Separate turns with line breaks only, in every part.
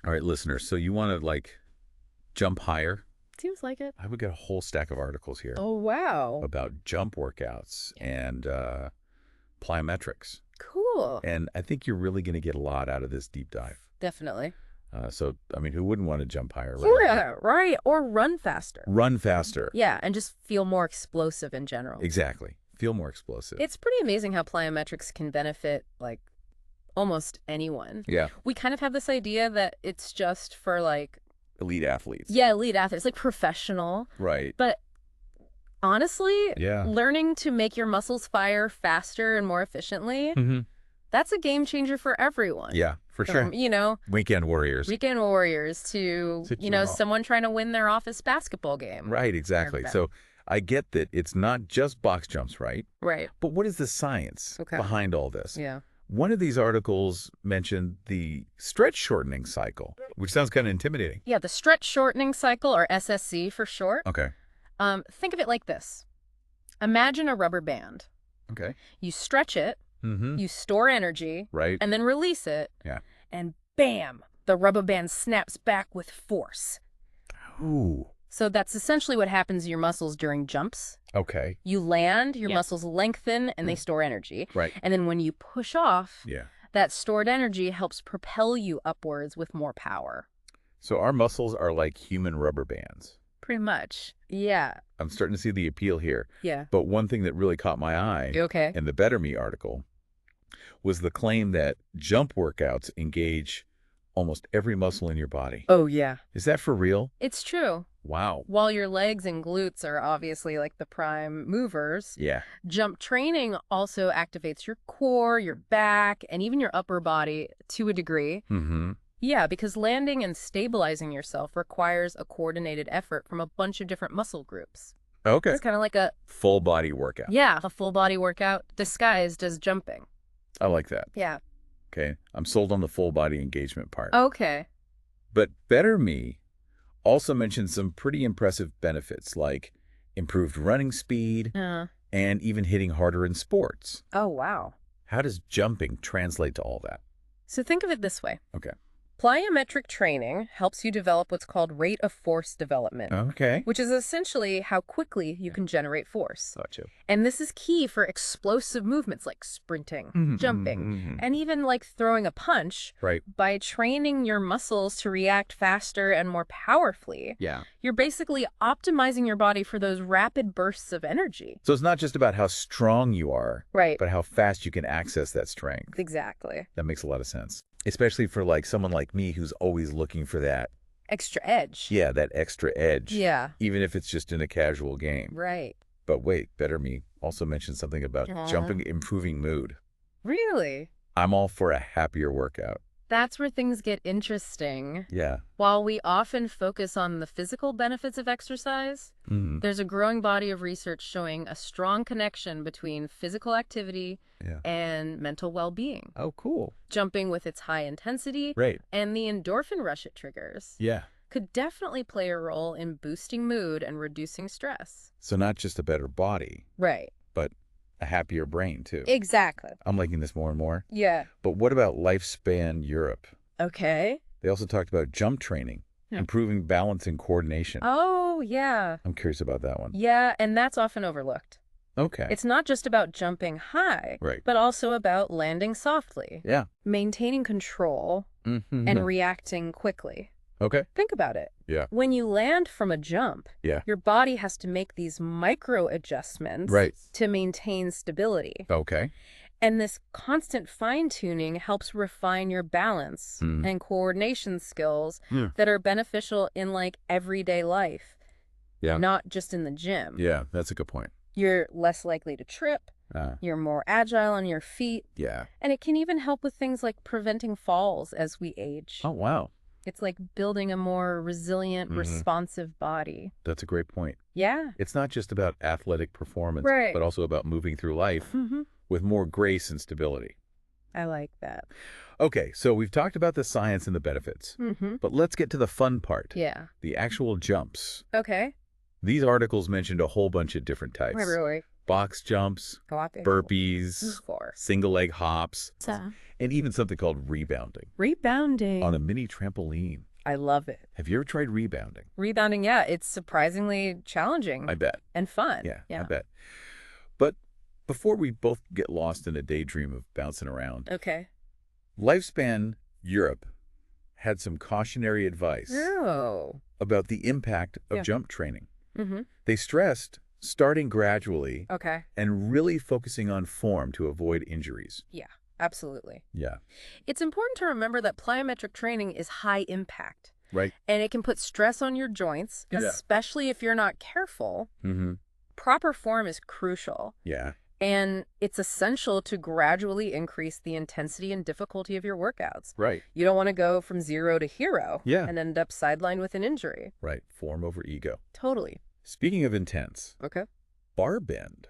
All right, listeners, so you want to like jump higher?
Seems like it.
I would get a whole stack of articles here
Oh, wow.
about jump workouts and plyometrics.
Cool.
And I think you're really going to get a lot out of this deep dive.
Definitely.
So, I mean, who wouldn't want to jump higher?
Yeah, right. Or run faster.
Run faster.
Yeah, and just feel more explosive in general.
Exactly. Feel more explosive.
It's pretty amazing how plyometrics can benefit, like, almost anyone.
Yeah.
We kind of have this idea that it's just for, like...
Elite athletes.
Yeah, elite athletes, like professional.
Right.
But honestly,
Yeah.
learning to make your muscles fire faster and more efficiently, that's a game changer for everyone.
Yeah, for sure.
You know,
Weekend warriors.
weekend warriors to, you know, someone trying to win their office basketball game.
Right, exactly. So I get that it's not just box jumps, right?
Right.
But what is the science behind all this?
Yeah.
One of these articles mentioned the stretch-shortening cycle, which sounds kind of intimidating.
Yeah, the stretch-shortening cycle, or SSC for short.
Okay.
Think of it like this. Imagine a rubber band.
Okay.
You stretch it, you store energy,
Right.
and then release it.
Yeah.
And bam, the rubber band snaps back with force.
Ooh.
So that's essentially what happens to your muscles during jumps.
Okay.
You land, your muscles lengthen, and they store energy.
Right.
And then when you push off,
Yeah.
that stored energy helps propel you upwards with more power.
So our muscles are like human rubber bands.
Pretty much. Yeah.
I'm starting to see the appeal here.
Yeah.
But one thing that really caught my eye in the Better Me article was the claim that jump workouts engage almost every muscle in your body.
Oh, yeah.
Is that for real?
It's true.
Wow.
While your legs and glutes are obviously like the prime movers,
Yeah.
jump training also activates your core, your back, and even your upper body to a degree. Yeah, because landing and stabilizing yourself requires a coordinated effort from a bunch of different muscle groups.
Okay.
It's kind of like a
full body workout.
Yeah, a full body workout disguised as jumping.
I like that.
Yeah.
Okay. I'm sold on the full body engagement part.
Okay.
But Better Me also mentioned some pretty impressive benefits like improved running speed and even hitting harder in sports.
Oh, wow.
How does jumping translate to all that?
So think of it this way.
Okay.
Plyometric training helps you develop what's called rate of force development.
Okay.
Which is essentially how quickly you can generate force.
Gotcha.
And this is key for explosive movements like sprinting, jumping, and even like throwing a punch.
Right.
By training your muscles to react faster and more powerfully, you're basically optimizing your body for those rapid bursts of energy.
So it's not just about how strong you are,
right,
but how fast you can access that strength.
Exactly.
That makes a lot of sense. Especially for like someone like me who's always looking for that
extra edge.
Yeah, that extra edge.
Yeah.
Even if it's just in a casual game.
Right.
But wait, Better Me also mentioned something about jumping, improving mood.
Really?
I'm all for a happier workout.
That's where things get interesting.
Yeah.
While we often focus on the physical benefits of exercise, there's a growing body of research showing a strong connection between physical activity and mental well-being.
Oh, cool.
Jumping with its high intensity and the endorphin rush it triggers could definitely play a role in boosting mood and reducing stress.
So not just a better body.
Right.
But a happier brain, too.
Exactly.
I'm liking this more and more.
Yeah.
But what about Lifespan Europe?
Okay.
They also talked about jump training, improving balance and coordination.
Oh, yeah.
I'm curious about that one.
Yeah, and that's often overlooked.
Okay.
It's not just about jumping high, but also about landing softly.
Yeah.
Maintaining control and reacting quickly.
Okay.
Think about it.
Yeah.
When you land from a jump, your body has to make these micro adjustments to maintain stability.
Okay.
And this constant fine-tuning helps refine your balance and coordination skills that are beneficial in like everyday life, not just in the gym.
Yeah, that's a good point.
You're less likely to trip. You're more agile on your feet.
Yeah.
And it can even help with things like preventing falls as we age.
Oh, wow.
It's like building a more resilient, responsive body.
That's a great point.
Yeah.
It's not just about athletic performance, but also about moving through life with more grace and stability.
I like that.
Okay, so we've talked about the science and the benefits, but let's get to the fun part.
Yeah.
The actual jumps.
Okay.
These articles mentioned a whole bunch of different types.
Right.
box jumps, burpees, single leg hops, and even something called rebounding.
Rebounding.
On a mini trampoline.
I love it.
Have you ever tried rebounding?
Rebounding, yeah. It's surprisingly challenging.
I bet.
And fun.
Yeah, I bet. But before we both get lost in a daydream of bouncing around,
okay.
Lifespan Europe had some cautionary advice about the impact of jump training. They stressed starting gradually and really focusing on form to avoid injuries.
Yeah, absolutely.
Yeah.
It's important to remember that plyometric training is high impact.
Right.
And it can put stress on your joints, especially if you're not careful. Proper form is crucial.
Yeah.
And it's essential to gradually increase the intensity and difficulty of your workouts.
Right.
You don't want to go from zero to hero and end up sidelined with an injury.
Right. Form over ego.
Totally.
Speaking of intense,
bar
bend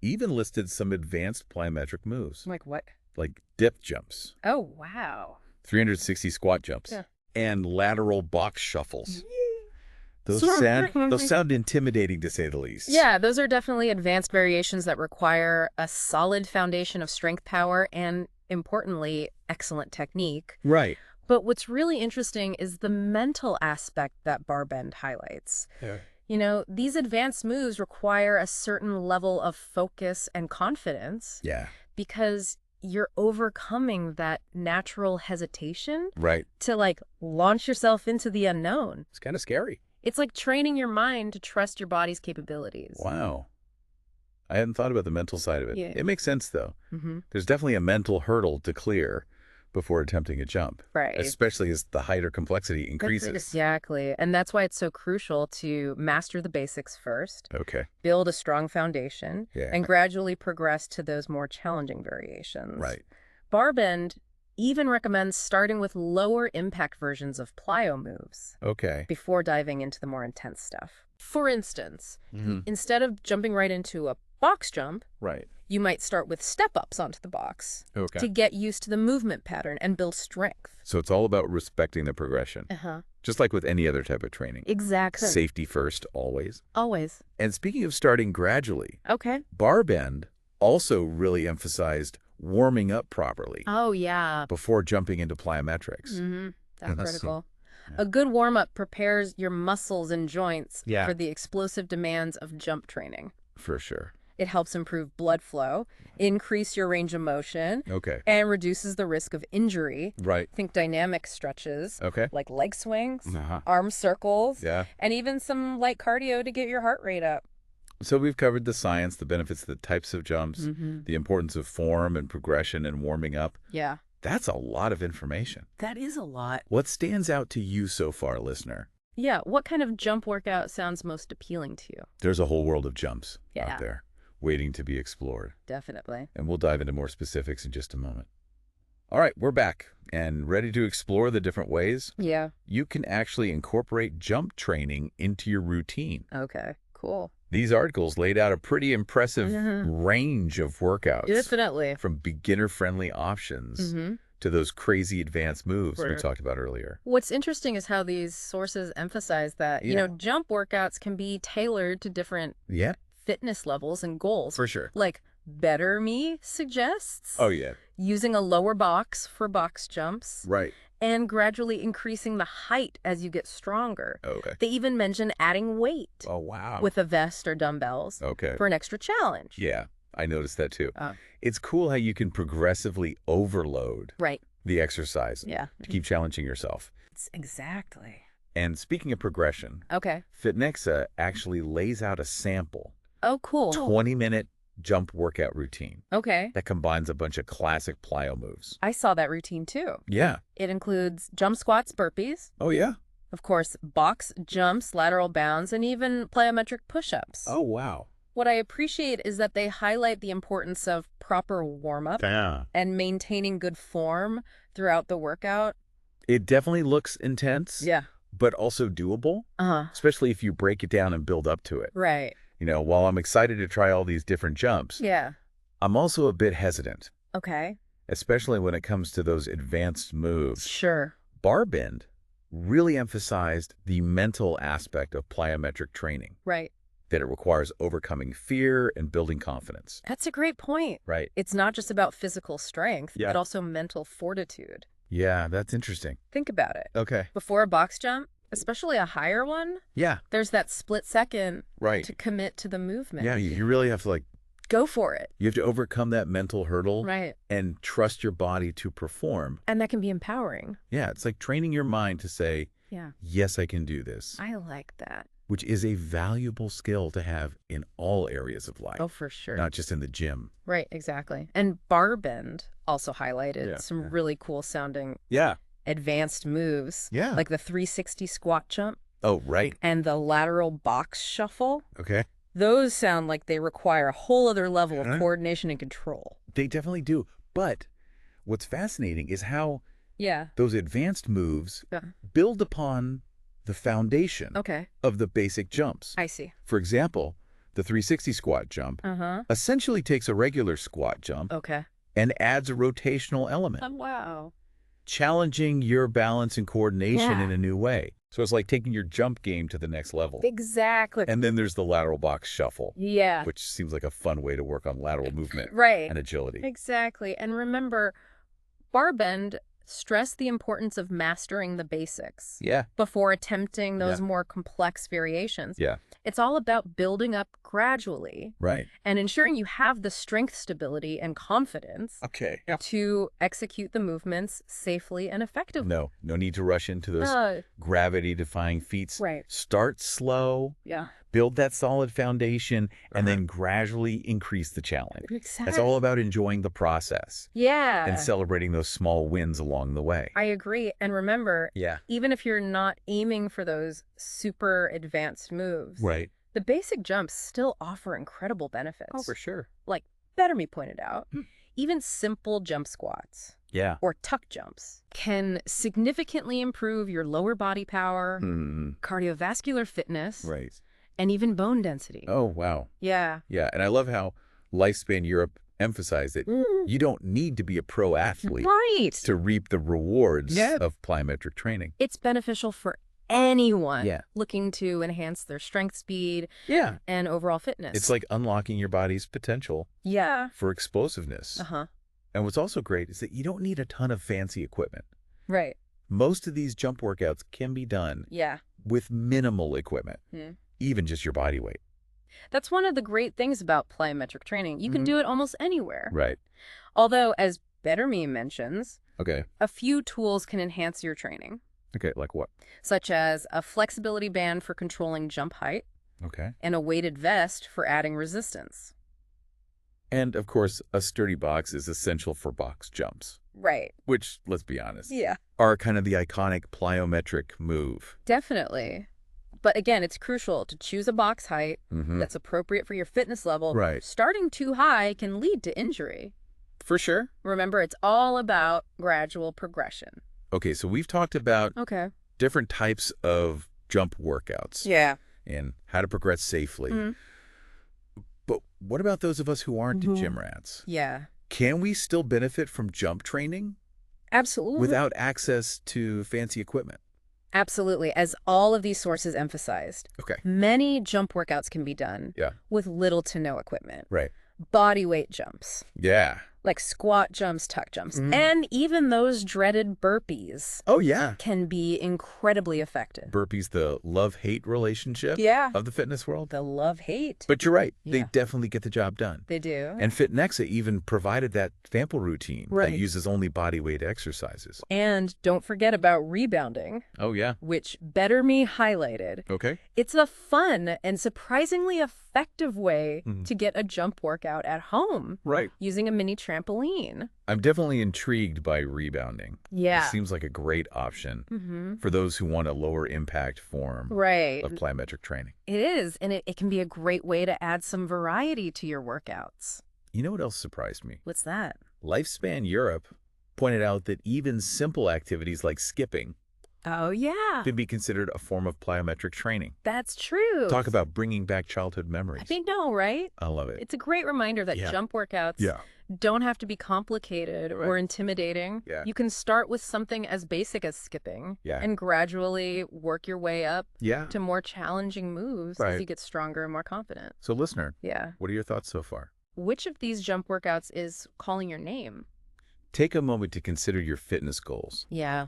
even listed some advanced plyometric moves.
Like what?
Like dip jumps.
Oh, wow.
360 squat jumps. And lateral box shuffles. Those sound intimidating, to say the least.
Yeah, those are definitely advanced variations that require a solid foundation of strength power and, importantly, excellent technique.
Right.
But what's really interesting is the mental aspect that bar bend highlights.
Yeah.
You know, these advanced moves require a certain level of focus and confidence.
Yeah.
Because you're overcoming that natural hesitation.
Right.
To, like, launch yourself into the unknown.
It's kind of scary.
It's like training your mind to trust your body's capabilities.
Wow. I hadn't thought about the mental side of it.
Yeah.
It makes sense, though. There's definitely a mental hurdle to clear before attempting a jump.
Right.
Especially as the height or complexity increases.
Exactly. And that's why it's so crucial to master the basics first.
Okay.
Build a strong foundation.
Yeah.
And gradually progress to those more challenging variations.
Right.
Bar bend even recommends starting with lower impact versions of plyo moves.
Okay.
Before diving into the more intense stuff. For instance, instead of jumping right into a box jump, you might start with step-ups onto the box to get used to the movement pattern and build strength.
So it's all about respecting the progression. Just like with any other type of training.
Exactly.
Safety first, always.
Always.
And speaking of starting gradually, bar bend also really emphasized warming up properly.
Oh, yeah.
Before jumping into plyometrics.
That's critical. A good warm-up prepares your muscles and joints for the explosive demands of jump training.
For sure.
It helps improve blood flow, increase your range of motion, and reduces the risk of injury.
Right.
Think dynamic stretches, like leg swings, arm circles, and even some light cardio to get your heart rate up.
So we've covered the science, the benefits of the types of jumps, the importance of form and progression and warming up.
Yeah.
That's a lot of information.
That is a lot.
What stands out to you so far, listener?
Yeah, what kind of jump workout sounds most appealing to you?
There's a whole world of jumps out there waiting to be explored.
Definitely.
And we'll dive into more specifics in just a moment. All right, we're back and ready to explore the different ways you can actually incorporate jump training into your routine.
Okay, cool.
These articles laid out a pretty impressive range of workouts.
Definitely.
From beginner-friendly options to those crazy advanced moves we talked about earlier.
What's interesting is how these sources emphasize that, you know, jump workouts can be tailored to different fitness levels and goals.
For sure.
Like Better Me suggests.
Oh, yeah.
Using a lower box for box jumps.
Right.
And gradually increasing the height as you get stronger.
Okay.
They even mention adding weight.
Oh, wow.
With a vest or dumbbells.
Okay.
For an extra challenge.
Yeah, I noticed that too. It's cool how you can progressively overload the exercise to keep challenging yourself.
Exactly.
And speaking of progression, Fitnexa actually lays out a sample.
Oh, cool.
20-minute jump workout routine.
Okay.
That combines a bunch of classic plyo moves.
I saw that routine too.
Yeah.
It includes jump squats, burpees.
Oh, yeah.
Of course, box jumps, lateral bounds, and even plyometric push-ups.
Oh, wow.
What I appreciate is that they highlight the importance of proper warm-up and maintaining good form throughout the workout.
It definitely looks intense.
Yeah.
But also doable. Especially if you break it down and build up to it.
Right.
You know, while I'm excited to try all these different jumps, I'm also a bit hesitant.
Okay.
Especially when it comes to those advanced moves.
Sure.
Bar bend really emphasized the mental aspect of plyometric training.
Right.
that it requires overcoming fear and building confidence.
That's a great point.
Right.
It's not just about physical strength,
Yeah.
but also mental fortitude.
Yeah, that's interesting.
Think about it.
Okay.
Before a box jump, especially a higher one,
Yeah.
there's that split second
Right.
to commit to the movement.
Yeah, you really have to
Go for it.
you have to overcome that mental hurdle.
Right.
And trust your body to perform.
And that can be empowering.
Yeah, it's like training your mind to say,
Yeah.
yes, I can do this,
I like that.
which is a valuable skill to have in all areas of life.
Oh, for sure.
Not just in the gym.
Right, exactly. And bar bend also highlighted some really cool sounding advanced moves.
Yeah.
Like the 360 squat jump.
Oh, right.
And the lateral box shuffle.
Okay.
Those sound like they require a whole other level of coordination and control.
They definitely do. But what's fascinating is how those advanced moves build upon the foundation of the basic jumps.
I see.
For example, the 360 squat jump essentially takes a regular squat jump and adds a rotational element,
Wow.
challenging your balance and coordination in a new way. So it's like taking your jump game to the next level.
Exactly.
And then there's the lateral box shuffle.
Yeah.
Which seems like a fun way to work on lateral movement and agility.
Exactly. And remember, bar bend stressed the importance of mastering the basics before attempting those more complex variations.
Yeah.
It's all about building up gradually
Right.
and ensuring you have the strength, stability, and confidence to execute the movements safely and effectively.
No need to rush into those gravity-defying feats.
Right.
Start slow.
Yeah.
Build that solid foundation, and then gradually increase the challenge.
Exactly.
That's all about enjoying the process.
Yeah.
And celebrating those small wins along the way.
I agree. And remember, even if you're not aiming for those super advanced moves, the basic jumps still offer incredible benefits.
Oh, for sure.
Like Better Me pointed out, even simple jump squats or tuck jumps can significantly improve your lower body power, cardiovascular fitness, and even bone density.
Oh, wow.
Yeah.
Yeah, and I love how Lifespan Europe emphasized that you don't need to be a pro athlete to reap the rewards of plyometric training.
It's beneficial for anyone looking to enhance their strength, speed, and overall fitness.
It's like unlocking your body's potential for explosiveness. And what's also great is that you don't need a ton of fancy equipment.
Right.
Most of these jump workouts can be done with minimal equipment, even just your body weight.
That's one of the great things about plyometric training. You can do it almost anywhere.
Right.
Although, as Better Me mentions,
Okay.
a few tools can enhance your training.
Okay, like what?
Such as a flexibility band for controlling jump height
Okay.
and a weighted vest for adding resistance.
And, of course, a sturdy box is essential for box jumps.
Right.
Which, let's be honest,
Yeah.
are kind of the iconic plyometric move.
Definitely. But again, it's crucial to choose a box height that's appropriate for your fitness level.
Right.
Starting too high can lead to injury.
For sure.
Remember, it's all about gradual progression.
Okay, so we've talked about different types of jump workouts.
Yeah.
And how to progress safely. But what about those of us who aren't gym rats?
Yeah.
Can we still benefit from jump training?
Absolutely.
Without access to fancy equipment?
Absolutely. As all of these sources emphasized, many jump workouts can be done with little to no equipment.
Right.
Body weight jumps.
Yeah.
Like squat jumps, tuck jumps, and even those dreaded burpees.
Oh, yeah.
Can be incredibly effective.
Burpees, the love-hate relationship of the fitness world.
The love-hate.
But you're right. They definitely get the job done.
They do.
And FitNexa even provided that sample routine that uses only body weight exercises.
And don't forget about rebounding.
Oh, yeah.
Which Better Me highlighted.
Okay.
It's a fun and surprisingly effective way to get a jump workout at home.
Right.
Using a mini trampoline.
I'm definitely intrigued by rebounding.
Yeah.
It seems like a great option for those who want a lower impact form of plyometric training.
It is, and it can be a great way to add some variety to your workouts.
You know what else surprised me?
What's that?
Lifespan Europe pointed out that even simple activities like skipping can be considered a form of plyometric training.
That's true.
Talk about bringing back childhood memories.
I know, right?
I love it.
It's a great reminder that jump workouts don't have to be complicated or intimidating.
Yeah.
You can start with something as basic as skipping and gradually work your way up to more challenging moves as you get stronger and more confident.
So listener,
Yeah.
what are your thoughts so far?
Which of these jump workouts is calling your name?
Take a moment to consider your fitness goals.
Yeah.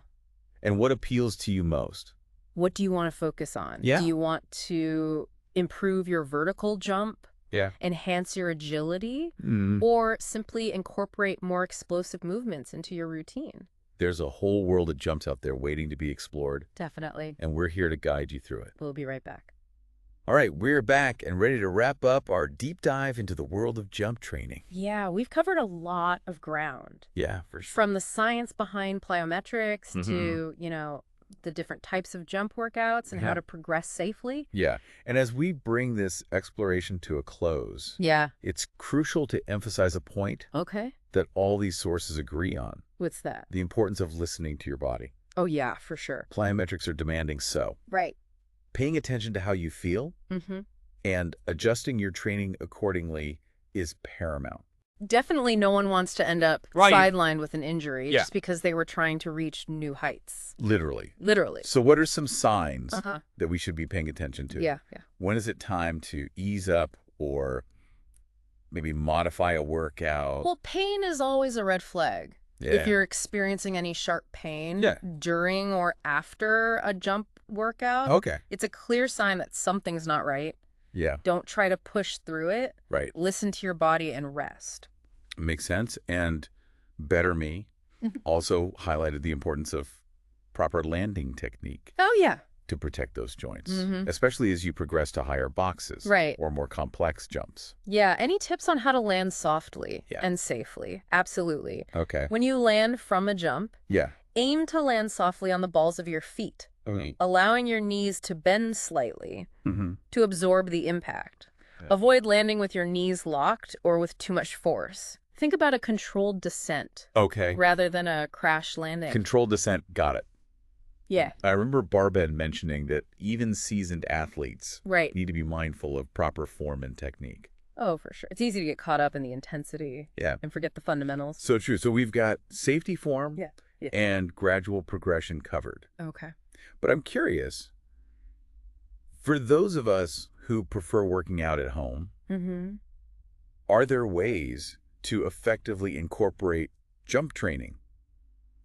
And what appeals to you most?
What do you want to focus on?
Yeah.
Do you want to improve your vertical jump?
Yeah.
Enhance your agility? Or simply incorporate more explosive movements into your routine?
There's a whole world of jumps out there waiting to be explored.
Definitely.
And we're here to guide you through it.
We'll be right back.
All right, we're back and ready to wrap up our deep dive into the world of jump training.
Yeah, we've covered a lot of ground.
Yeah, for sure.
From the science behind plyometrics to, the different types of jump workouts and how to progress safely.
Yeah, and as we bring this exploration to a close, it's crucial to emphasize a point that all these sources agree on.
What's that?
The importance of listening to your body.
Oh, yeah, for sure.
Plyometrics are demanding so.
Right.
Paying attention to how you feel and adjusting your training accordingly is paramount.
Definitely no one wants to end up sidelined with an injury just because they were trying to reach new heights.
Literally.
Literally.
So what are some signs that we should be paying attention to?
Yeah.
When is it time to ease up or maybe modify a workout?
Well, pain is always a red flag.
Yeah.
If you're experiencing any sharp pain during or after a jump workout, it's a clear sign that something's not right.
Yeah.
Don't try to push through it.
Right.
Listen to your body and rest.
Makes sense. And Better Me also highlighted the importance of proper landing technique.
Oh, yeah.
To protect those joints, especially as you progress to higher boxes or more complex jumps.
Yeah. Any tips on how to land softly and safely? Absolutely.
Okay.
When you land from a jump, aim to land softly on the balls of your feet. Allowing your knees to bend slightly to absorb the impact. Avoid landing with your knees locked or with too much force. Think about a controlled descent rather than a crash landing.
Controlled descent, got it.
Yeah.
I remember Barben mentioning that even seasoned athletes need to be mindful of proper form and technique.
Oh, for sure. It's easy to get caught up in the intensity and forget the fundamentals.
So true. So we've got safety form and gradual progression covered.
Okay.
But I'm curious, for those of us who prefer working out at home, are there ways to effectively incorporate jump training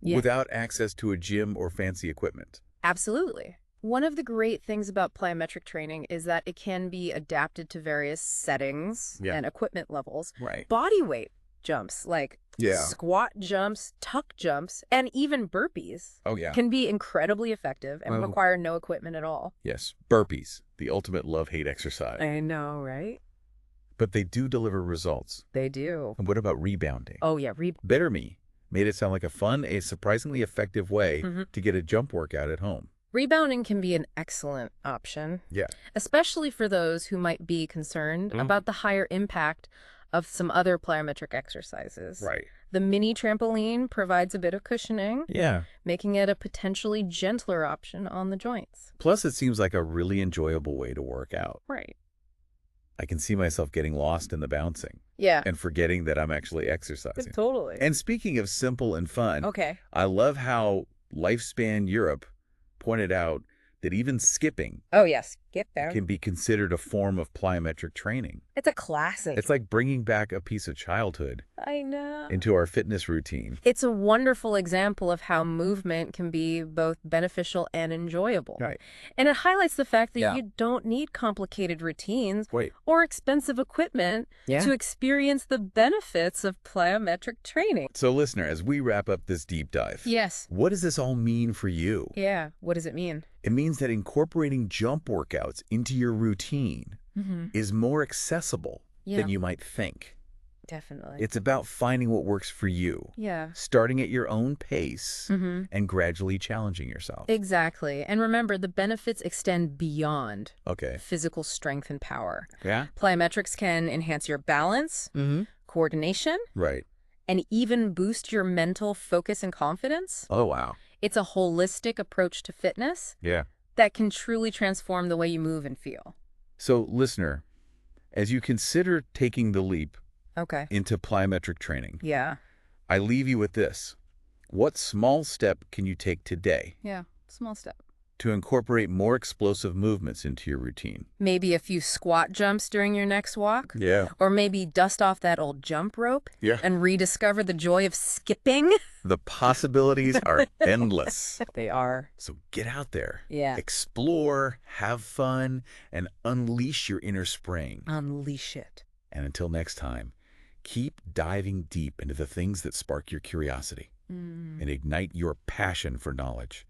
without access to a gym or fancy equipment?
Absolutely. One of the great things about plyometric training is that it can be adapted to various settings and equipment levels.
Right.
Body weight jumps like squat jumps, tuck jumps, and even burpees can be incredibly effective and require no equipment at all.
Yes, burpees, the ultimate love-hate exercise.
I know, right?
But they do deliver results.
They do.
And what about rebounding?
Oh, yeah.
Better Me made it sound like a surprisingly effective way to get a jump workout at home.
Rebounding can be an excellent option.
Yeah.
Especially for those who might be concerned about the higher impact of some other plyometric exercises.
Right.
The mini trampoline provides a bit of cushioning, making it a potentially gentler option on the joints.
Plus, it seems like a really enjoyable way to work out.
Right.
I can see myself getting lost in the bouncing.
Yeah.
And forgetting that I'm actually exercising.
Totally.
And speaking of simple and fun, I love how Lifespan Europe pointed out that even skipping can be considered a form of plyometric training.
It's a classic.
It's like bringing back a piece of childhood into our fitness routine.
It's a wonderful example of how movement can be both beneficial and enjoyable.
Right.
And it highlights the fact that you don't need complicated routines or expensive equipment to experience the benefits of plyometric training.
So listener, as we wrap up this deep dive, what does this all mean for you?
Yeah. What does it mean?
It means that incorporating jump workouts into your routine is more accessible than you might think.
Definitely.
It's about finding what works for you.
Yeah.
Starting at your own pace and gradually challenging yourself.
Exactly. And remember, the benefits extend beyond
Okay.
physical strength and power.
Yeah.
Plyometrics can enhance your balance, coordination,
Right.
and even boost your mental focus and confidence.
Oh, wow.
It's a holistic approach to fitness that can truly transform the way you move and feel.
So, listener, as you consider taking the leap into plyometric training.
Yeah.
I leave you with this. What small step can you take today?
Yeah, small step.
To incorporate more explosive movements into your routine?
Maybe a few squat jumps during your next walk?
Yeah.
Or maybe dust off that old jump rope?
Yeah.
And rediscover the joy of skipping?
The possibilities are endless.
They are.
So get out there.
Yeah.
Explore, have fun, and unleash your inner spring.
Unleash it.
And until next time, keep diving deep into the things that spark your curiosity and ignite your passion for knowledge.